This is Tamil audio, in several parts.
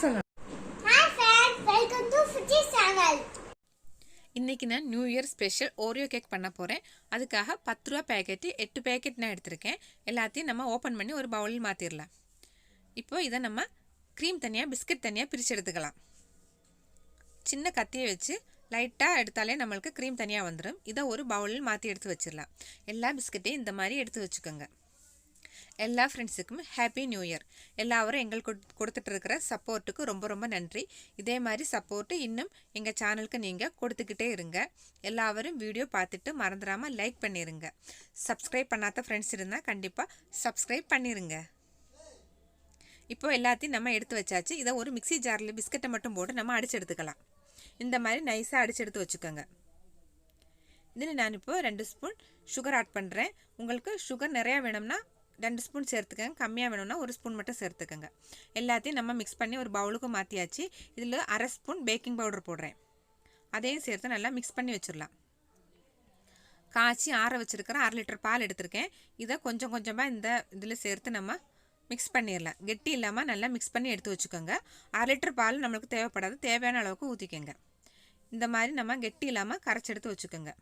சொல்லலாம். Hi friends, welcome to Fuji channel. இன்னைக்கு நான் new year special Oreo cake பண்ண போகிறேன். அதுக்காக 10 ரூபா பேக்கெட்டு 8 பேக்கெட் நான் எடுத்திருக்கேன். எல்லாத்தையும் நம்ம ஓப்பன் பண்ணி ஒரு பவுலில் மாற்றிடலாம். இப்போ இதை நம்ம க்ரீம் தனியாக பிஸ்கட் தனியாக பிரித்து எடுத்துக்கலாம். சின்ன கத்தியை வச்சு லைட்டாக எடுத்தாலே நம்மளுக்கு க்ரீம் தனியாக வந்துடும். இதை ஒரு பவுலில் மாற்றி எடுத்து வச்சிடலாம். எல்லா பிஸ்கட்டையும் இந்த மாதிரி எடுத்து வச்சுக்கோங்க. எல்லா ஃப்ரெண்ட்ஸுக்கும் ஹாப்பி நியூ இயர். எல்லாரும் எங்களுக்கு கொடுத்துட்டு இருக்கிற சப்போர்ட்டுக்கு ரொம்ப ரொம்ப நன்றி. இதே மாதிரி சப்போர்ட்டு இன்னும் எங்கள் சேனலுக்கு நீங்கள் கொடுத்துக்கிட்டே இருங்க. எல்லாரும் வீடியோ பார்த்துட்டு மறந்துடாமல் லைக் பண்ணிடுங்க. சப்ஸ்கிரைப் பண்ணாத ஃப்ரெண்ட்ஸ் இருந்தால் கண்டிப்பாக சப்ஸ்கிரைப் பண்ணிடுங்க. இப்போது எல்லாத்தையும் நம்ம எடுத்து வச்சாச்சு. இதை ஒரு மிக்சி ஜாரில் பிஸ்கட்டை மட்டும் போட்டு நம்ம அடித்து எடுத்துக்கலாம். இந்த மாதிரி நைஸாக அடித்து எடுத்து வச்சுக்கோங்க. இதில் நான் இப்போ 2 ஸ்பூன் சுகர் ஆட் பண்ணுறேன். உங்களுக்கு சுகர் நிறையா வேணும்னா 2 ஸ்பூன் சேர்த்துக்கங்க. கம்மியாக வேணும்னா 1 ஸ்பூன் மட்டும் சேர்த்துக்கங்க. எல்லாத்தையும் நம்ம மிக்ஸ் பண்ணி ஒரு பவுலுக்கு மாற்றியாச்சு. இதில் 1/2 ஸ்பூன் பேக்கிங் பவுடர் போடுறேன். அதையும் சேர்த்து நல்லா மிக்ஸ் பண்ணி வச்சிடலாம். காய்ச்சி ஆற வச்சுருக்கிற 1/2 லிட்டர் பால் எடுத்திருக்கேன். இதை கொஞ்சம் கொஞ்சமாக இந்த இதில் சேர்த்து நம்ம மிக்ஸ் பண்ணிடலாம். கெட்டி இல்லாமல் நல்லா மிக்ஸ் பண்ணி எடுத்து வச்சுக்கோங்க. 1/2 லிட்டர் பால் நம்மளுக்கு தேவைப்படாது. தேவையான அளவுக்கு ஊற்றிக்கோங்க. இந்த மாதிரி நம்ம கெட்டி இல்லாமல் கரைச்சி எடுத்து வச்சுக்கோங்க.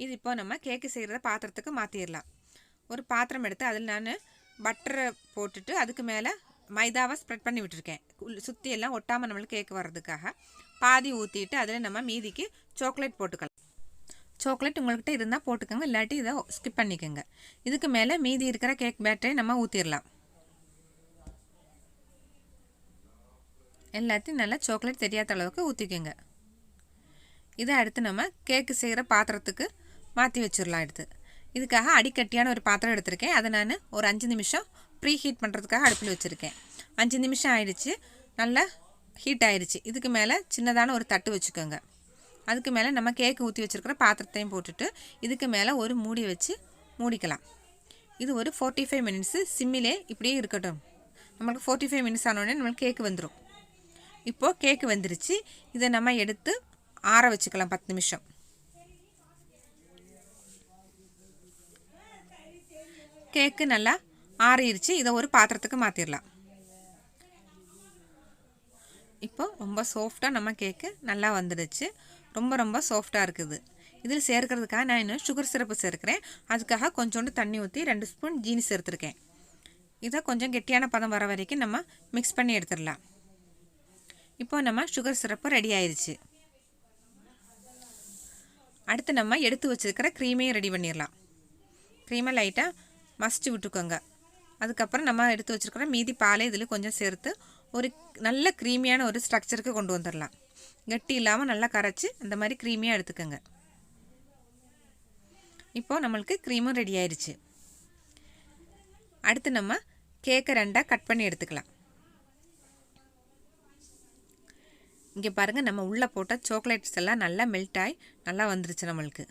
இது இப்போ நம்ம கேக்கு செய்கிறத பாத்திரத்துக்கு மாற்றிடலாம். ஒரு பாத்திரம் எடுத்து அதில் நான் பட்டரை போட்டுட்டு அதுக்கு மேலே மைதாவை ஸ்ப்ரெட் பண்ணி விட்டுருக்கேன். சுற்றி எல்லாம் ஒட்டாமல் நம்மளுக்கு கேக்கு வர்றதுக்காக பாதி ஊற்றிட்டு அதில் நம்ம மீதிக்கு சாக்லேட் போட்டுக்கலாம். சாக்லேட் உங்கள்கிட்ட இருந்தால் போட்டுக்கோங்க, இல்லாட்டி இதை ஸ்கிப் பண்ணிக்கோங்க. இதுக்கு மேலே மீதி இருக்கிற கேக் பேட்டரை நம்ம ஊற்றிடலாம். எல்லாத்தையும் நல்லா சாக்லேட் தெரியாத அளவுக்கு ஊற்றிக்கோங்க. இதை அடுத்து நம்ம கேக்கு செய்கிற பாத்திரத்துக்கு மாற்றி வச்சிடலாம். எடுத்து இதுக்காக அடிக்கட்டியான ஒரு பாத்திரம் எடுத்திருக்கேன். அதை நான் ஒரு 5 நிமிஷம் ப்ரீ ஹீட் பண்ணுறதுக்காக அடுப்பில் வச்சுருக்கேன். 5 நிமிஷம் ஆயிடுச்சு. நல்லா ஹீட் ஆயிடுச்சு. இதுக்கு மேலே சின்னதான ஒரு தட்டு வச்சுக்கோங்க. அதுக்கு மேலே நம்ம கேக்கு ஊற்றி வச்சுருக்கிற பாத்திரத்தையும் போட்டுட்டு இதுக்கு மேலே ஒரு மூடி வச்சு மூடிக்கலாம். இது ஒரு 45 மினிட்ஸு சிம்மிலே இப்படியே இருக்கட்டும். நம்மளுக்கு 45 மினிட்ஸ் ஆனோடனே நம்மளுக்கு கேக்கு வந்துடும். இப்போது கேக்கு வந்துருச்சு. இதை நம்ம எடுத்து ஆற வச்சுக்கலாம் 10 நிமிஷம். கேக்கு நல்லா ஆறிடுச்சு. இதை ஒரு பாத்திரத்துக்கு மாற்றிடலாம். இப்போ ரொம்ப சாஃப்டாக நம்ம கேக்கு நல்லா வந்துடுச்சு. ரொம்ப ரொம்ப சாஃப்டாக இருக்குது. இதில் சேர்க்கிறதுக்காக நான் இன்னும் சுகர் சிரப்பு சேர்க்கிறேன். அதுக்காக கொஞ்சோண்டு தண்ணி ஊற்றி 2 ஸ்பூன் ஜீனி சேர்த்துருக்கேன். இதை கொஞ்சம் கெட்டியான பதம் வர வரைக்கும் நம்ம மிக்ஸ் பண்ணி எடுத்துடலாம். இப்போ நம்ம சுகர் சிரப்பு ரெடி ஆயிடுச்சு. அடுத்து நம்ம எடுத்து வச்சுருக்கிற க்ரீமையும் ரெடி பண்ணிடலாம். க்ரீமை லைட்டாக மசிச்சு விட்டுக்கோங்க. அதுக்கப்புறம் நம்ம எடுத்து வச்சுருக்கிற மீதி பாலை இதில் கொஞ்சம் சேர்த்து ஒரு நல்ல க்ரீமியான ஒரு ஸ்ட்ரக்சருக்கு கொண்டு வந்துடலாம். கட்டி இல்லாமல் நல்லா கரைச்சி அந்த மாதிரி க்ரீமியாக எடுத்துக்கோங்க. இப்போது நம்மளுக்கு க்ரீமும் ரெடி ஆயிடுச்சு. அடுத்து நம்ம கேக்கை 2ஆக கட் பண்ணி எடுத்துக்கலாம். இங்கே பாருங்கள், நம்ம உள்ளே போட்ட சாக்லேட்ஸ் எல்லாம் நல்லா மெல்ட் ஆகி நல்லா வந்துருச்சு நம்மளுக்கு.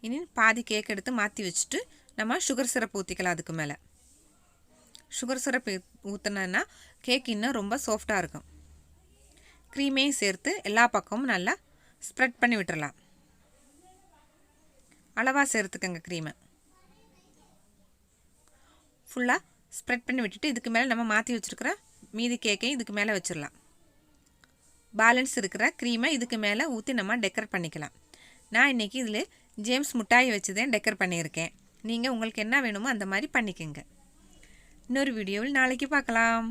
இனி பாதி கேக் எடுத்து மாற்றி வச்சுட்டு நம்ம சுகர் சிரப் ஊற்றிக்கலாம். அதுக்கு மேலே சுகர் சிரப் ஊற்றினோன்னா கேக் இன்னும் ரொம்ப சாஃப்டாக இருக்கும். க்ரீமையும் சேர்த்து எல்லா பக்கமும் நல்லா ஸ்ப்ரெட் பண்ணி விட்டுறலாம். அளவாக சேர்த்துக்கங்க. க்ரீமை ஃபுல்லாக ஸ்ப்ரெட் பண்ணி விட்டுட்டு இதுக்கு மேலே நம்ம மாற்றி வச்சுருக்கிற மீதி கேக்கையும் இதுக்கு மேலே வச்சிடலாம். பேலன்ஸ் இருக்கிற க்ரீமை இதுக்கு மேலே ஊற்றி நம்ம டெக்கரேட் பண்ணிக்கலாம். நான் இன்றைக்கி இதில் ஜேம்ஸ் மிட்டாய் வச்சு தான் டெக்கரேட் பண்ணியிருக்கேன். நீங்கள் உங்களுக்கு என்ன வேணுமோ அந்த மாதிரி பண்ணிக்கோங்க. இன்னொரு வீடியோவில் நாளைக்கு பார்க்கலாம்.